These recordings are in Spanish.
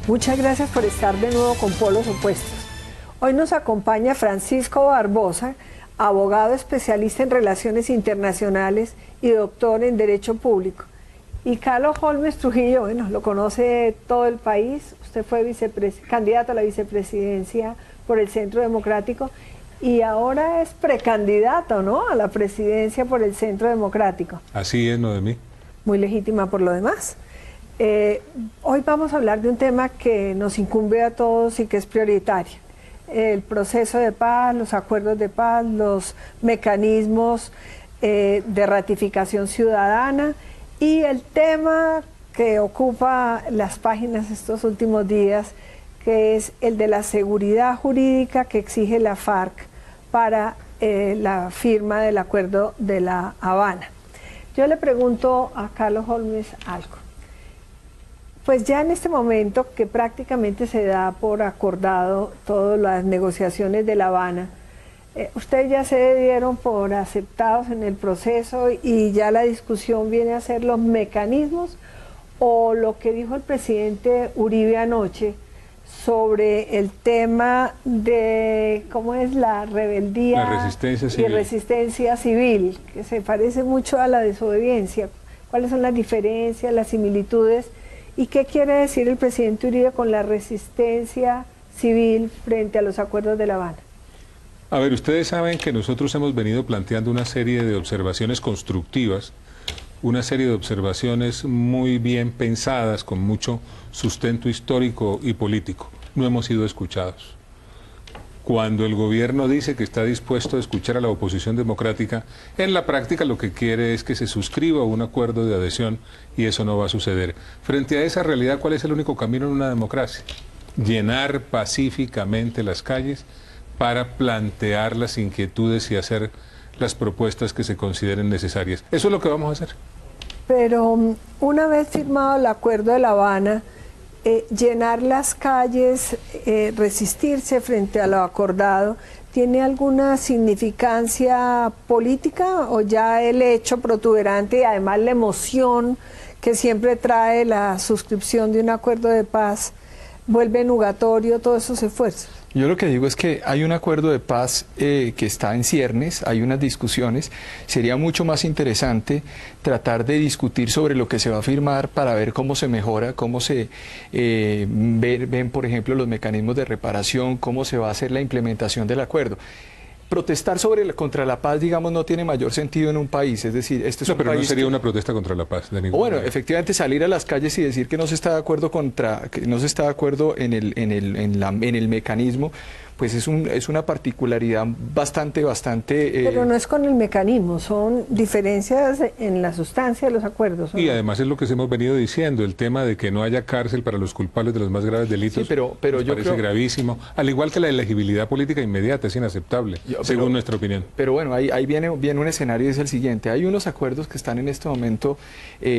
Muchas gracias por estar de nuevo con Polos Opuestos. Hoy nos acompaña Francisco Barbosa, abogado especialista en relaciones internacionales y doctor en Derecho Público. Y Carlos Holmes Trujillo, bueno, lo conoce todo el país. Usted fue candidato a la vicepresidencia por el Centro Democrático y ahora es precandidato, ¿no?, a la presidencia por el Centro Democrático. Así es, Noemí. Muy legítima por lo demás. Hoy vamos a hablar de un tema que nos incumbe a todos y que es prioritario. El proceso de paz, los acuerdos de paz, los mecanismos de ratificación ciudadana y el tema que ocupa las páginas estos últimos días, que es el de la seguridad jurídica que exige la FARC para la firma del Acuerdo de La Habana. Yo le pregunto a Carlos Holmes algo. Pues ya en este momento que prácticamente se da por acordado todas las negociaciones de La Habana, ustedes ya se dieron por aceptados en el proceso y ya la discusión viene a ser los mecanismos o lo que dijo el presidente Uribe anoche sobre el tema de cómo es la rebeldía y resistencia civil, que se parece mucho a la desobediencia. ¿Cuáles son las diferencias, las similitudes? ¿Y qué quiere decir el presidente Uribe con la resistencia civil frente a los acuerdos de La Habana? A ver, ustedes saben que nosotros hemos venido planteando una serie de observaciones constructivas, una serie de observaciones muy bien pensadas, con mucho sustento histórico y político. No hemos sido escuchados. Cuando el gobierno dice que está dispuesto a escuchar a la oposición democrática, en la práctica lo que quiere es que se suscriba a un acuerdo de adhesión y eso no va a suceder. Frente a esa realidad, ¿cuál es el único camino en una democracia? Llenar pacíficamente las calles para plantear las inquietudes y hacer las propuestas que se consideren necesarias. Eso es lo que vamos a hacer. Pero una vez firmado el Acuerdo de La Habana, llenar las calles, resistirse frente a lo acordado, ¿tiene alguna significancia política o ya el hecho protuberante y además la emoción que siempre trae la suscripción de un acuerdo de paz vuelve nugatorio todos esos esfuerzos? Yo lo que digo es que hay un acuerdo de paz que está en ciernes, hay unas discusiones. Sería mucho más interesante tratar de discutir sobre lo que se va a firmar para ver cómo se mejora, cómo se ven, por ejemplo, los mecanismos de reparación, cómo se va a hacer la implementación del acuerdo. Protestar contra la paz, digamos, no tiene mayor sentido en un país, es decir, este es un pero país no sería una protesta contra la paz de ningún Bueno, modo. efectivamente salir a las calles y decir que no se está de acuerdo en el mecanismo, pues es una particularidad bastante. Pero no es con el mecanismo, son diferencias en la sustancia de los acuerdos. Y además es lo que hemos venido diciendo, el tema de que no haya cárcel para los culpables de los más graves delitos, sí, pero yo parece gravísimo, al igual que la elegibilidad política inmediata, es inaceptable, según nuestra opinión. Pero bueno, ahí viene un escenario y es el siguiente. Hay unos acuerdos que están en este momento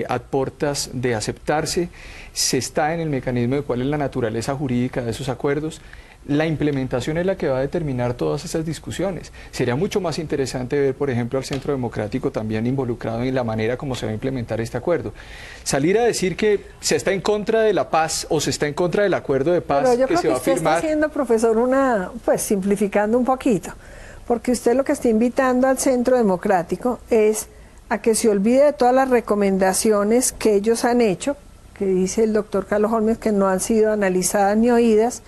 a puertas de aceptarse, se está en el mecanismo de cuál es la naturaleza jurídica de esos acuerdos. La implementación es la que va a determinar todas esas discusiones. Sería mucho más interesante ver, por ejemplo, al Centro Democrático también involucrado en la manera como se va a implementar este acuerdo. Salir a decir que se está en contra de la paz o se está en contra del acuerdo de paz que se va a firmar. Usted está haciendo, profesor, pues simplificando un poquito, porque usted lo que está invitando al Centro Democrático es a que se olvide de todas las recomendaciones que ellos han hecho, que dice el doctor Carlos Holmes que no han sido analizadas ni oídas,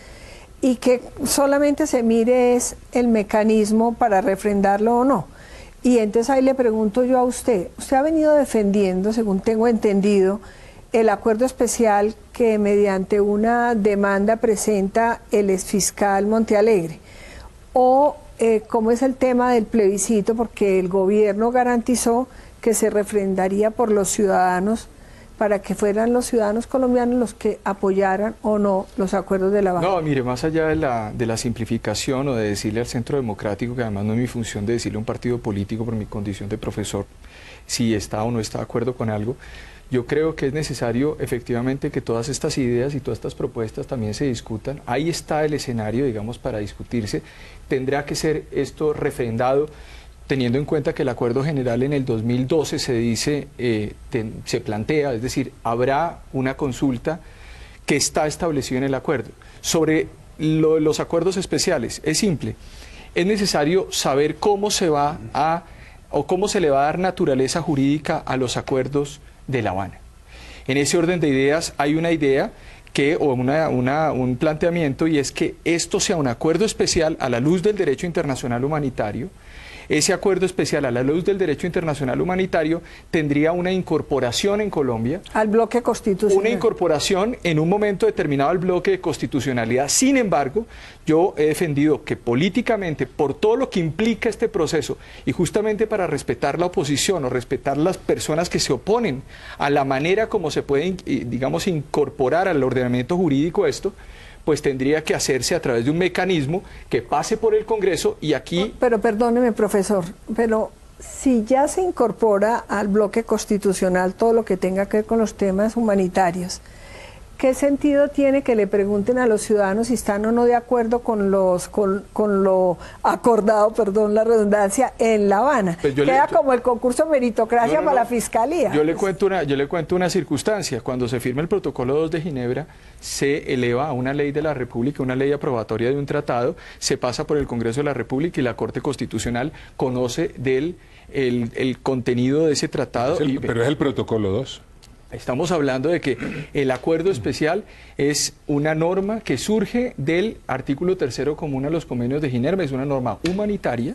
y que solamente se mire es el mecanismo para refrendarlo o no. Y entonces ahí le pregunto yo a usted ha venido defendiendo, según tengo entendido, el acuerdo especial que mediante una demanda presenta el exfiscal Montealegre, o cómo es el tema del plebiscito, porque el gobierno garantizó que se refrendaría por los ciudadanos para que fueran los ciudadanos colombianos los que apoyaran o no los acuerdos de La Habana. No, mire, más allá de la simplificación o de decirle al Centro Democrático, que además no es mi función de decirle a un partido político por mi condición de profesor si está o no está de acuerdo con algo, yo creo que es necesario efectivamente que todas estas ideas y todas estas propuestas también se discutan. Ahí está el escenario, digamos, para discutirse. Tendrá que ser esto refrendado, teniendo en cuenta que el acuerdo general en el 2012 se dice, se plantea, es decir, habrá una consulta que está establecido en el acuerdo. Sobre los acuerdos especiales, es simple, es necesario saber cómo se va a, o cómo se le va a dar naturaleza jurídica a los acuerdos de La Habana. En ese orden de ideas hay una idea un planteamiento, y es que esto sea un acuerdo especial a la luz del derecho internacional humanitario. Ese acuerdo especial a la luz del derecho internacional humanitario tendría una incorporación en Colombia. Al bloque constitucional. Una incorporación en un momento determinado al bloque de constitucionalidad. Sin embargo, yo he defendido que políticamente, por todo lo que implica este proceso, y justamente para respetar la oposición o respetar las personas que se oponen a la manera como se puede, digamos, incorporar al ordenamiento jurídico esto, pues tendría que hacerse a través de un mecanismo que pase por el Congreso. Y aquí... Pero perdóneme, profesor, pero si ya se incorpora al bloque constitucional todo lo que tenga que ver con los temas humanitarios, ¿qué sentido tiene que le pregunten a los ciudadanos si están o no de acuerdo con lo acordado, perdón la redundancia, en La Habana? Pues queda como el concurso meritocracia para la Fiscalía. Yo le cuento una circunstancia. Cuando se firma el protocolo 2 de Ginebra, se eleva a una ley de la República, una ley aprobatoria de un tratado, se pasa por el Congreso de la República y la Corte Constitucional conoce el contenido de ese tratado. Pero es el protocolo 2. Estamos hablando de que el acuerdo especial es una norma que surge del artículo 3º común a los convenios de Ginebra, es una norma humanitaria,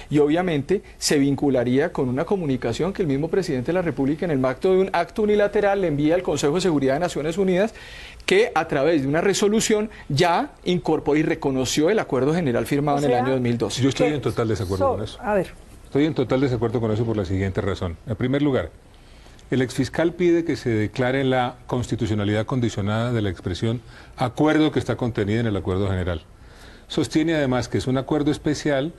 y obviamente se vincularía con una comunicación que el mismo presidente de la República, en el marco de un acto unilateral, le envía al Consejo de Seguridad de Naciones Unidas, que a través de una resolución ya incorporó y reconoció el acuerdo general firmado en el año 2012. Yo estoy en total desacuerdo con eso. A ver. Estoy en total desacuerdo con eso por la siguiente razón. En primer lugar, el exfiscal pide que se declare la constitucionalidad condicionada de la expresión acuerdo que está contenida en el acuerdo general. Sostiene además que es un acuerdo especial,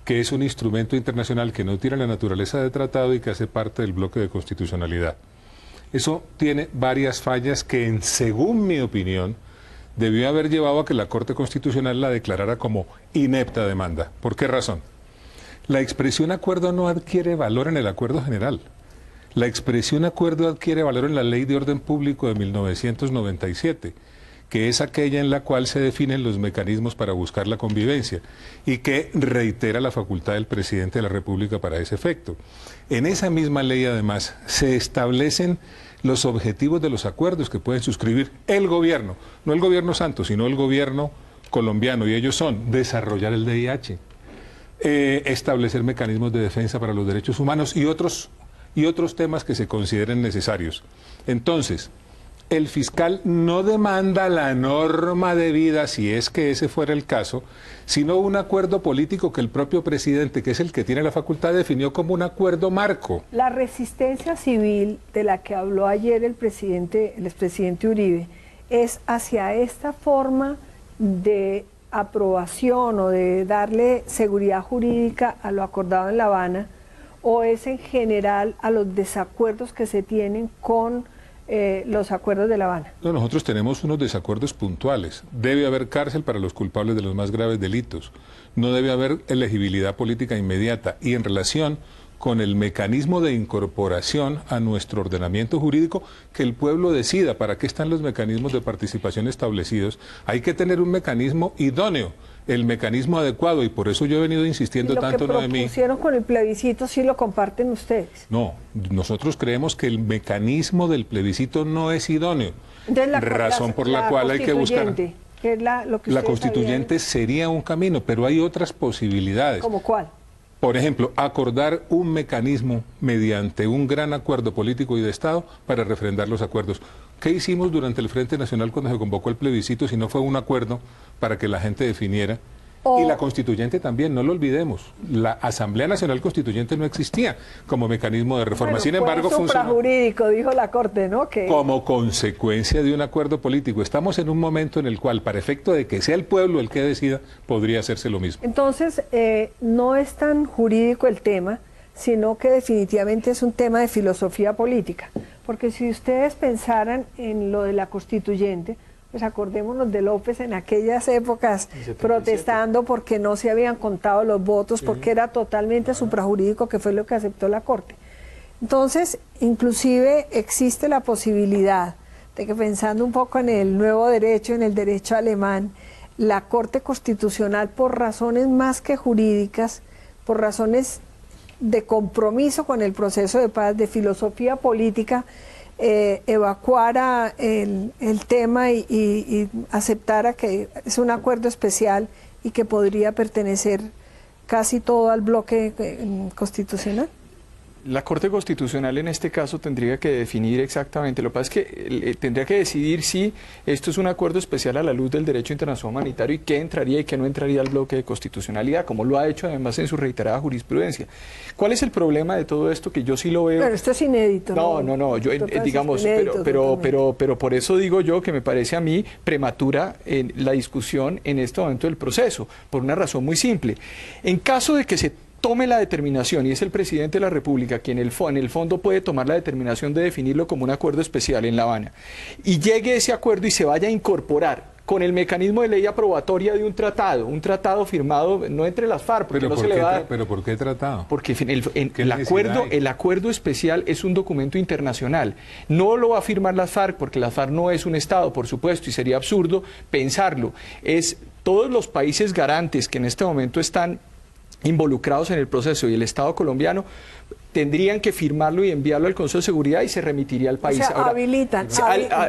que es un instrumento internacional que no tiene la naturaleza de tratado y que hace parte del bloque de constitucionalidad. Eso tiene varias fallas que, según mi opinión, debió haber llevado a que la Corte Constitucional la declarara como inepta demanda. ¿Por qué razón? La expresión acuerdo no adquiere valor en el acuerdo general. La expresión acuerdo adquiere valor en la Ley de Orden Público de 1997, que es aquella en la cual se definen los mecanismos para buscar la convivencia y que reitera la facultad del presidente de la República para ese efecto. En esa misma ley, además, se establecen los objetivos de los acuerdos que pueden suscribir el gobierno, no el gobierno santo, sino el gobierno colombiano, y ellos son desarrollar el DIH, establecer mecanismos de defensa para los derechos humanos y otros temas que se consideren necesarios. Entonces, el fiscal no demanda la norma debida, si es que ese fuera el caso, sino un acuerdo político que el propio presidente, que es el que tiene la facultad, definió como un acuerdo marco. La resistencia civil de la que habló ayer el expresidente Uribe es hacia esta forma de aprobación o de darle seguridad jurídica a lo acordado en La Habana, o es en general a los desacuerdos que se tienen con los acuerdos de La Habana. No, nosotros tenemos unos desacuerdos puntuales. Debe haber cárcel para los culpables de los más graves delitos. No debe haber elegibilidad política inmediata. Y en relación con el mecanismo de incorporación a nuestro ordenamiento jurídico, que el pueblo decida para qué están los mecanismos de participación establecidos. Hay que tener un mecanismo idóneo, el mecanismo adecuado, y por eso yo he venido insistiendo tanto en lo de mí. ¿Lo que propusieron con el plebiscito sí lo comparten ustedes? No, nosotros creemos que el mecanismo del plebiscito no es idóneo, razón por la cual hay que buscar... La constituyente sería un camino, pero hay otras posibilidades. ¿Cómo cuál? Por ejemplo, acordar un mecanismo mediante un gran acuerdo político y de Estado para refrendar los acuerdos. ¿Qué hicimos durante el Frente Nacional cuando se convocó el plebiscito si no fue un acuerdo para que la gente definiera? Y la constituyente también, no lo olvidemos. La Asamblea Nacional Constituyente no existía como mecanismo de reforma. Bueno, sin embargo, funcionó jurídico, dijo la Corte, ¿no? Que... como consecuencia de un acuerdo político. Estamos en un momento en el cual, para efecto de que sea el pueblo el que decida, podría hacerse lo mismo. Entonces, no es tan jurídico el tema, sino que definitivamente es un tema de filosofía política. Porque si ustedes pensaran en lo de la constituyente, pues acordémonos de López en aquellas épocas protestando porque no se habían contado los votos, porque era totalmente suprajurídico, que fue lo que aceptó la Corte. Entonces, inclusive existe la posibilidad de que pensando un poco en el nuevo derecho, en el derecho alemán, la Corte Constitucional, por razones más que jurídicas, por razones de compromiso con el proceso de paz, de filosofía política, evacuara el tema y aceptara que es un acuerdo especial y que podría pertenecer casi todo al bloque constitucional? La Corte Constitucional en este caso tendría que definir exactamente, lo que pasa es que tendría que decidir si esto es un acuerdo especial a la luz del derecho internacional humanitario y qué entraría y qué no entraría al bloque de constitucionalidad, como lo ha hecho además en su reiterada jurisprudencia. ¿Cuál es el problema de todo esto? Que yo sí lo veo... Pero esto es inédito. No, yo, digamos, pero por eso digo yo que me parece a mí prematura en la discusión en este momento del proceso, por una razón muy simple. En caso de que se tome la determinación, y es el presidente de la República quien en el fondo puede tomar la determinación de definirlo como un acuerdo especial en La Habana, y llegue ese acuerdo y se vaya a incorporar con el mecanismo de ley aprobatoria de un tratado firmado no entre las FARC, porque no se le va a... ¿Pero por qué tratado? Porque el acuerdo especial es un documento internacional. No lo va a firmar las FARC, porque la FARC no es un Estado, por supuesto, y sería absurdo pensarlo. Es todos los países garantes que en este momento están involucrados en el proceso y el Estado colombiano tendrían que firmarlo y enviarlo al Consejo de Seguridad y se remitiría al país. O sea, ahora, habilitan.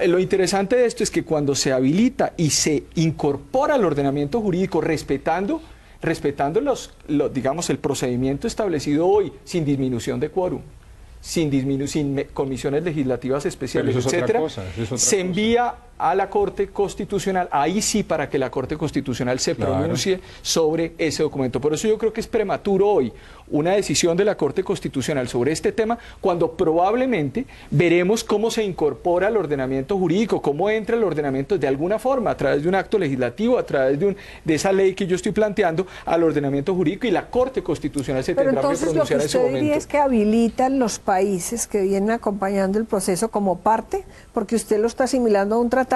Lo interesante de esto es que cuando se habilita y se incorpora al ordenamiento jurídico respetando digamos, el procedimiento establecido hoy, sin disminución de quórum, sin comisiones legislativas especiales, etcétera, se envía a la Corte Constitucional, ahí sí, para que la Corte Constitucional se pronuncie sobre ese documento. Por eso yo creo que es prematuro hoy una decisión de la Corte Constitucional sobre este tema, cuando probablemente veremos cómo se incorpora al ordenamiento jurídico, cómo entra el ordenamiento de alguna forma, a través de un acto legislativo, a través de esa ley que yo estoy planteando, al ordenamiento jurídico, y la Corte Constitucional se tendrá que pronunciar en ese momento. Pero entonces lo que usted diría es que habilitan los países que vienen acompañando el proceso como parte, porque usted lo está asimilando a un tratado.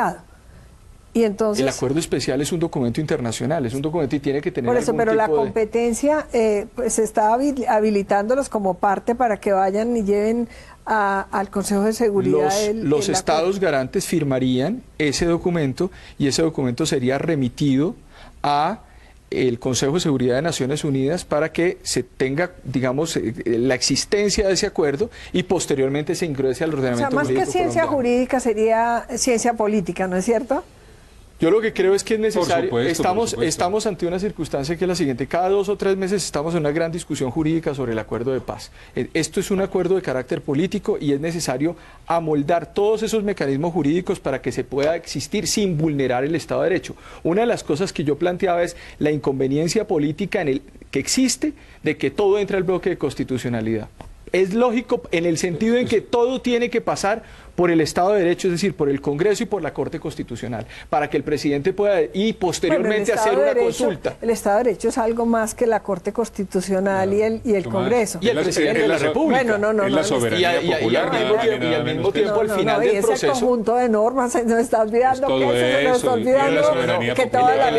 Y entonces, el acuerdo especial es un documento internacional, es un documento y tiene que tener por eso, pero la competencia pues está habilitándolos como parte para que vayan y lleven al Consejo de Seguridad los estados garantes firmarían ese documento y ese documento sería remitido a el Consejo de Seguridad de Naciones Unidas para que se tenga, digamos, la existencia de ese acuerdo y posteriormente se ingrese al ordenamiento jurídico. O sea, más que ciencia jurídica sería ciencia política, ¿no es cierto? Yo lo que creo es que es necesario, por supuesto. Estamos ante una circunstancia que es la siguiente: cada 2 o 3 meses estamos en una gran discusión jurídica sobre el acuerdo de paz. Esto es un acuerdo de carácter político y es necesario amoldar todos esos mecanismos jurídicos para que se pueda existir sin vulnerar el Estado de Derecho. Una de las cosas que yo planteaba es la inconveniencia política que existe de que todo entre al bloque de constitucionalidad. Es lógico en el sentido en que todo tiene que pasar por el Estado de Derecho, es decir, por el Congreso y por la Corte Constitucional, para que el presidente pueda y posteriormente hacer una consulta. El Estado de Derecho es algo más que la Corte Constitucional y el Congreso. Y el presidente de la República. Es la soberanía popular. Y al mismo tiempo, al final del proceso... ese conjunto de normas, se nos está olvidando que se nos está olvidando que toda la...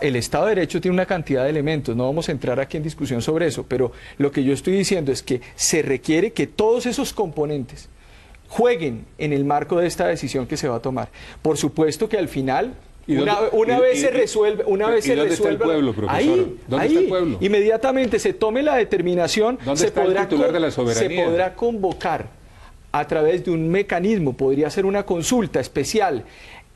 El Estado de Derecho tiene una cantidad de elementos, no vamos a entrar aquí en discusión sobre eso, pero lo que yo estoy diciendo es que se requiere que todos esos componentes jueguen en el marco de esta decisión que se va a tomar. Por supuesto que al final, una vez se resuelve, ¿dónde está el pueblo, profesor? ¿Dónde está el pueblo? Inmediatamente se tome la determinación, se podrá convocar a través de un mecanismo, podría ser una consulta especial,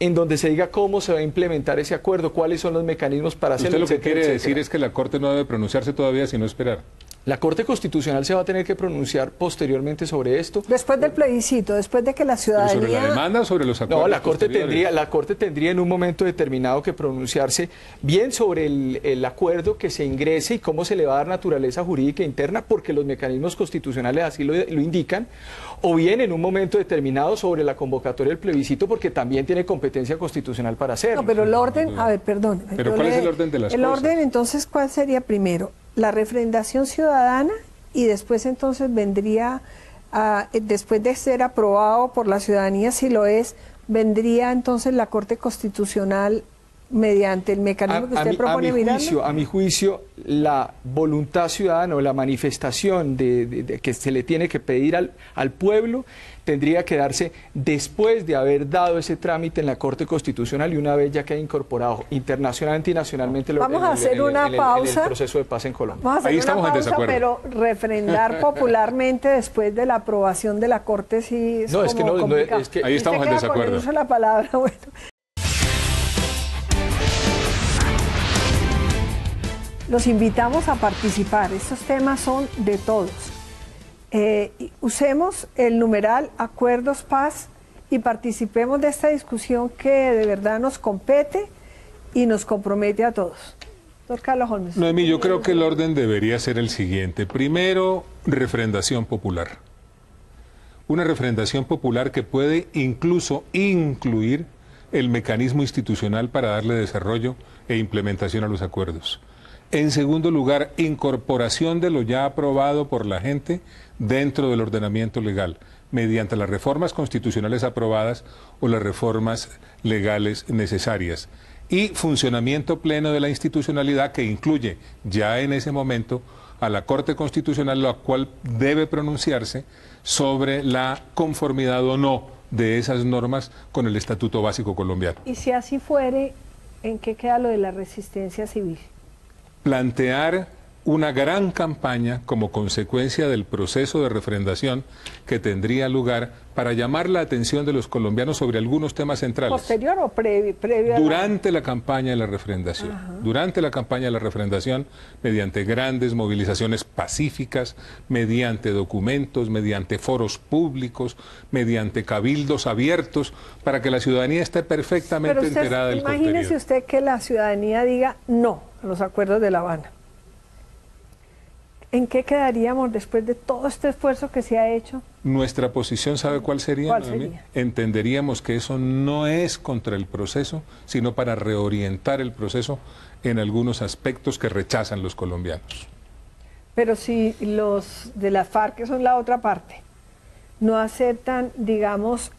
en donde se diga cómo se va a implementar ese acuerdo, cuáles son los mecanismos para hacerlo. Usted lo que quiere decir es que la Corte no debe pronunciarse todavía, sino esperar. La Corte Constitucional se va a tener que pronunciar posteriormente sobre esto. Después del plebiscito, después de que la ciudadanía... ¿Pero sobre la demanda o sobre los acuerdos? No, la Corte tendría en un momento determinado que pronunciarse bien sobre el acuerdo que se ingrese y cómo se le va a dar naturaleza jurídica interna, porque los mecanismos constitucionales así lo indican, o bien en un momento determinado sobre la convocatoria del plebiscito, porque también tiene competencia constitucional para hacerlo. No, pero el orden, a ver, perdón. ¿Pero cuál es el orden de las cosas? El orden, entonces, ¿cuál sería primero? La refrendación ciudadana y después entonces vendría, después de ser aprobado por la ciudadanía, si lo es, vendría entonces la Corte Constitucional mediante el mecanismo que usted propone mirarlo? A mi juicio, la voluntad ciudadana o la manifestación de que se le tiene que pedir al pueblo tendría que darse después de haber dado ese trámite en la Corte Constitucional y una vez ya que ha incorporado internacionalmente y nacionalmente vamos a hacer una pausa en el proceso de paz en Colombia. Vamos a hacer Ahí una estamos en pausa, desacuerdo. pero refrendar popularmente después de la aprobación de la Corte sí es No, es que no, complicado. es que ahí estamos en desacuerdo. Con el uso de la palabra, bueno. Los invitamos a participar. Estos temas son de todos. Usemos el numeral Acuerdos Paz y participemos de esta discusión que de verdad nos compete y nos compromete a todos. Doctor Carlos Holmes. Noemí, yo creo que el orden debería ser el siguiente. Primero, refrendación popular. Una refrendación popular que puede incluso incluir el mecanismo institucional para darle desarrollo e implementación a los acuerdos. En segundo lugar, incorporación de lo ya aprobado por la gente dentro del ordenamiento legal, mediante las reformas constitucionales aprobadas o las reformas legales necesarias. Y funcionamiento pleno de la institucionalidad que incluye ya en ese momento a la Corte Constitucional, la cual debe pronunciarse sobre la conformidad o no de esas normas con el Estatuto Básico Colombiano. Y si así fuere, ¿en qué queda lo de la resistencia civil? Plantear una gran campaña como consecuencia del proceso de refrendación que tendría lugar para llamar la atención de los colombianos sobre algunos temas centrales. ¿Posterior o previo? Durante la campaña de la refrendación. Ajá. Durante la campaña de la refrendación, mediante grandes movilizaciones pacíficas, mediante documentos, mediante foros públicos, mediante cabildos abiertos, para que la ciudadanía esté perfectamente enterada del contenido. Imagínese usted que la ciudadanía diga no a los acuerdos de La Habana. ¿En qué quedaríamos después de todo este esfuerzo que se ha hecho? Nuestra posición, ¿sabe cuál sería? ¿Cuál sería? Entenderíamos que eso no es contra el proceso, sino para reorientar el proceso en algunos aspectos que rechazan los colombianos. Pero si los de las FARC, que son la otra parte, no aceptan, digamos,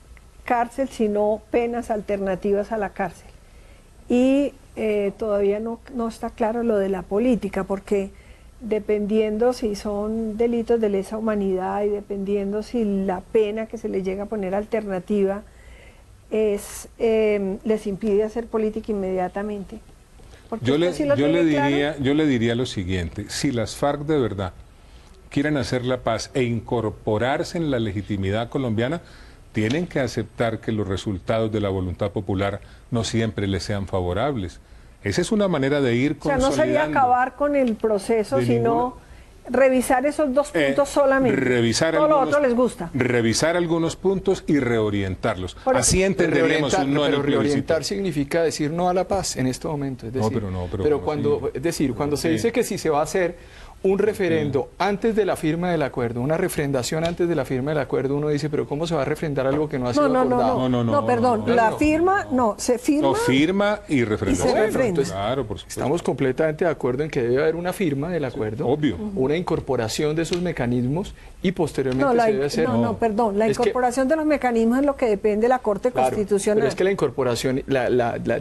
cárcel, sino penas alternativas a la cárcel. Y todavía no está claro lo de la política, porque dependiendo si son delitos de lesa humanidad y dependiendo si la pena que se les llega a poner alternativa les impide hacer política inmediatamente. Yo le diría lo siguiente: si las FARC de verdad quieren hacer la paz e incorporarse en la legitimidad colombiana, tienen que aceptar que los resultados de la voluntad popular no siempre les sean favorables. Esa es una manera de ir consolidando. O sea, no sería acabar con el proceso, sino revisar esos dos puntos solamente. Revisar todo algunos, lo otro les gusta. Revisar algunos puntos y reorientarlos. Así entenderíamos un no en el reorientar significa decir no a la paz en este momento. Es decir, cuando se dice que si se va a hacer un referendo antes de la firma del acuerdo, una refrendación antes de la firma del acuerdo, uno dice, pero ¿cómo se va a refrendar algo que no ha sido acordado? No, perdón, la firma, se firma. No, firma y refrendación. Y se refrenda. Entonces, claro, por supuesto. Estamos completamente de acuerdo en que debe haber una firma del acuerdo, obvio, una incorporación de esos mecanismos y posteriormente se debe hacer... Perdón, la incorporación de los mecanismos es lo que depende de la Corte Constitucional. Pero es que la incorporación,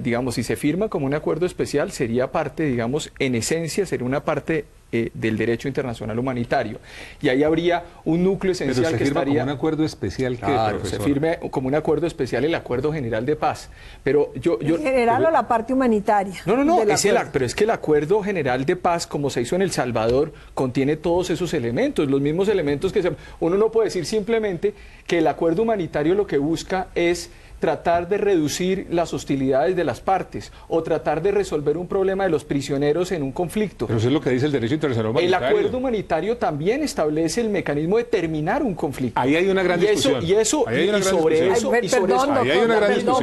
digamos, si se firma como un acuerdo especial, sería parte, digamos, en esencia, sería una parte del derecho internacional humanitario. Y ahí habría un núcleo esencial. Pero se firma como un acuerdo especial, claro, se firme como un acuerdo especial el Acuerdo General de Paz. Pero ¿En general o la parte humanitaria? Pero es que el Acuerdo General de Paz, como se hizo en El Salvador, contiene todos esos elementos, los mismos elementos que uno no puede decir simplemente que el acuerdo humanitario lo que busca es tratar de reducir las hostilidades de las partes o tratar de resolver un problema de los prisioneros en un conflicto. Pero eso es lo que dice el derecho internacional humanitario. El acuerdo humanitario también establece el mecanismo de terminar un conflicto. Ahí hay una gran discusión.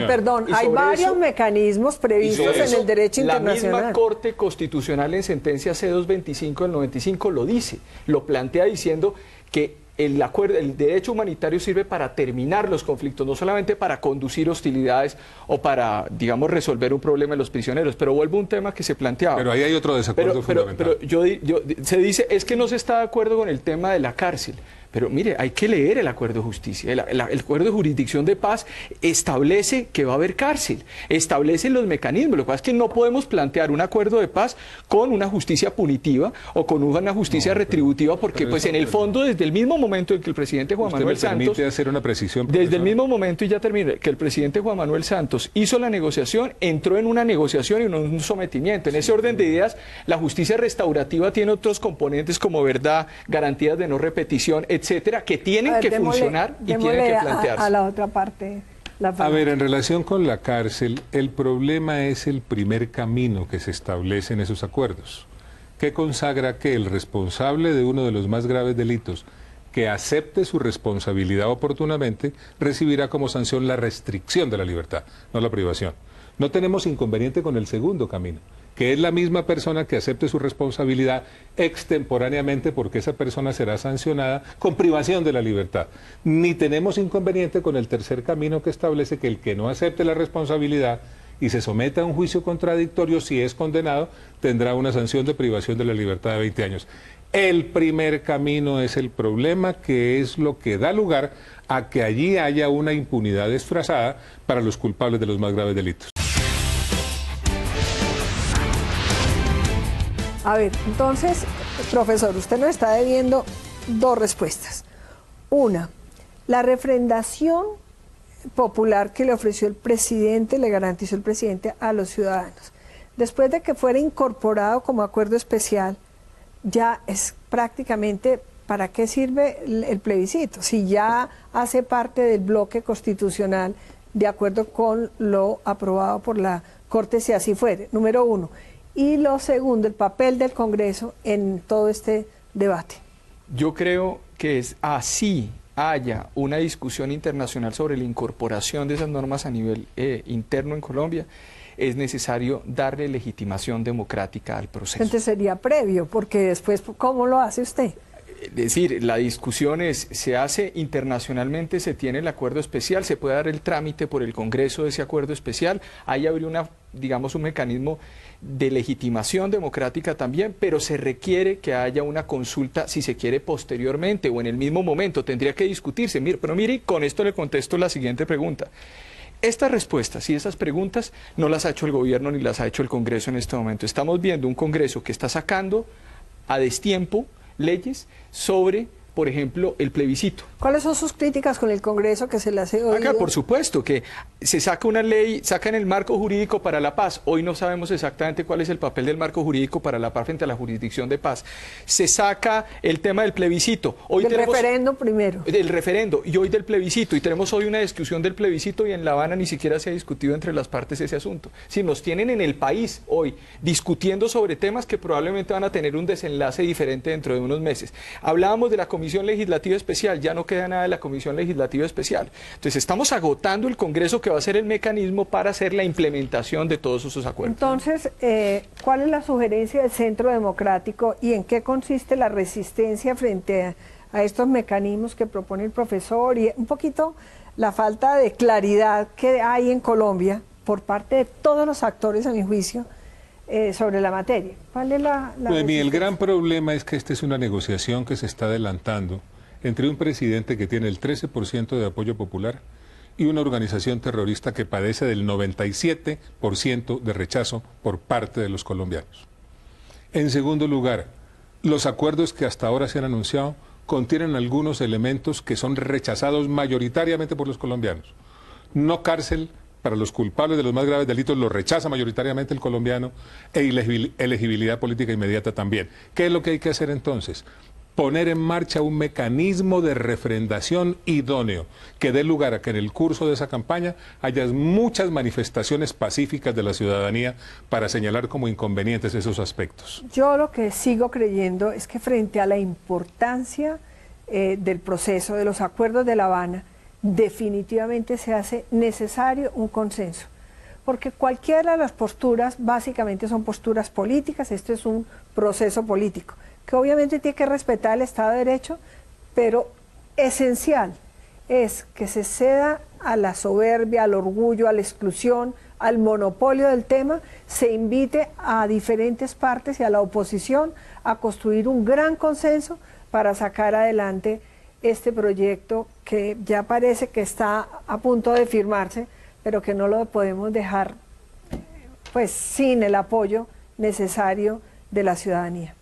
Perdón, hay varios mecanismos previstos en el derecho internacional. La misma Corte Constitucional en sentencia C-225 del 95 lo dice, lo plantea diciendo que el derecho humanitario sirve para terminar los conflictos, no solamente para conducir hostilidades o para, digamos, resolver un problema de los prisioneros. Pero vuelvo a un tema que se planteaba. Pero ahí hay otro desacuerdo fundamental. Pero se dice, es que no se está de acuerdo con el tema de la cárcel. Pero mire, hay que leer el acuerdo de justicia. El acuerdo de jurisdicción de paz establece que va a haber cárcel, establece los mecanismos. Lo que pasa es que no podemos plantear un acuerdo de paz con una justicia punitiva o con una justicia retributiva, porque pues en el fondo, desde el mismo momento en que el presidente Juan Manuel Santos... ¿Permite hacer una precisión, profesor? Desde el mismo momento, y ya terminé, que el presidente Juan Manuel Santos hizo la negociación, entró en una negociación y no en un sometimiento. En ese orden de ideas, la justicia restaurativa tiene otros componentes como verdad, garantías de no repetición, etcétera, que tienen que funcionar y tienen que plantearse. A la otra parte. A ver, en relación con la cárcel, el problema es el primer camino que se establece en esos acuerdos, que consagra que el responsable de uno de los más graves delitos que acepte su responsabilidad oportunamente recibirá como sanción la restricción de la libertad, no la privación. No tenemos inconveniente con el segundo camino, que es la misma persona que acepte su responsabilidad extemporáneamente, porque esa persona será sancionada con privación de la libertad. Ni tenemos inconveniente con el tercer camino, que establece que el que no acepte la responsabilidad y se someta a un juicio contradictorio, si es condenado, tendrá una sanción de privación de la libertad de 20 años. El primer camino es el problema, que es lo que da lugar a que allí haya una impunidad disfrazada para los culpables de los más graves delitos. A ver, entonces, profesor, usted nos está debiendo dos respuestas. Una, la refrendación popular que le ofreció el presidente, le garantizó el presidente a los ciudadanos. Después de que fuera incorporado como acuerdo especial, ya es prácticamente, ¿para qué sirve el plebiscito? Si ya hace parte del bloque constitucional, de acuerdo con lo aprobado por la Corte, si así fuere, número uno. Y lo segundo, el papel del Congreso en todo este debate. Yo creo que es así haya una discusión internacional sobre la incorporación de esas normas a nivel interno en Colombia, es necesario darle legitimación democrática al proceso. Entonces sería previo, porque después, ¿cómo lo hace usted? Es decir, la discusión se hace internacionalmente, se tiene el acuerdo especial, se puede dar el trámite por el Congreso de ese acuerdo especial, ahí habría digamos, un mecanismo de legitimación democrática también, pero se requiere que haya una consulta, si se quiere, posteriormente o en el mismo momento, tendría que discutirse. Pero mire, con esto le contesto la siguiente pregunta. Estas respuestas y esas preguntas no las ha hecho el gobierno ni las ha hecho el Congreso en este momento. Estamos viendo un Congreso que está sacando a destiempo leyes sobre, por ejemplo, el plebiscito. ¿Cuáles son sus críticas con el Congreso que se le hace oído? Acá, por supuesto, que se saca una ley, sacan el marco jurídico para la paz. Hoy no sabemos exactamente cuál es el papel del marco jurídico para la paz frente a la jurisdicción de paz. Se saca el tema del plebiscito. Hoy del referendo primero. Del referendo y hoy del plebiscito. Y tenemos hoy una discusión del plebiscito y en La Habana ni siquiera se ha discutido entre las partes ese asunto. Si nos tienen en el país hoy discutiendo sobre temas que probablemente van a tener un desenlace diferente dentro de unos meses. Hablábamos de la Comisión Legislativa Especial, ya no queda nada de la Comisión Legislativa Especial. Entonces estamos agotando el Congreso, que va a ser el mecanismo para hacer la implementación de todos esos acuerdos. Entonces, ¿cuál es la sugerencia del Centro Democrático y en qué consiste la resistencia frente a estos mecanismos que propone el profesor y un poquito la falta de claridad que hay en Colombia por parte de todos los actores, a mi juicio, sobre la materia? ¿Cuál es la Pues el gran problema es que esta es una negociación que se está adelantando entre un presidente que tiene el 13% de apoyo popular y una organización terrorista que padece del 97% de rechazo por parte de los colombianos. En segundo lugar, los acuerdos que hasta ahora se han anunciado contienen algunos elementos que son rechazados mayoritariamente por los colombianos. No cárcel para los culpables de los más graves delitos, lo rechaza mayoritariamente el colombiano, e elegibilidad política inmediata también. ¿Qué es lo que hay que hacer entonces? Poner en marcha un mecanismo de refrendación idóneo que dé lugar a que en el curso de esa campaña haya muchas manifestaciones pacíficas de la ciudadanía para señalar como inconvenientes esos aspectos. Yo lo que sigo creyendo es que frente a la importancia del proceso, de los acuerdos de La Habana, definitivamente se hace necesario un consenso, porque cualquiera de las posturas básicamente son posturas políticas. Esto es un proceso político, que obviamente tiene que respetar el Estado de Derecho, pero esencial es que se ceda a la soberbia, al orgullo, a la exclusión, al monopolio del tema, se invite a diferentes partes y a la oposición a construir un gran consenso para sacar adelante este proyecto que ya parece que está a punto de firmarse, pero que no lo podemos dejar pues sin el apoyo necesario de la ciudadanía.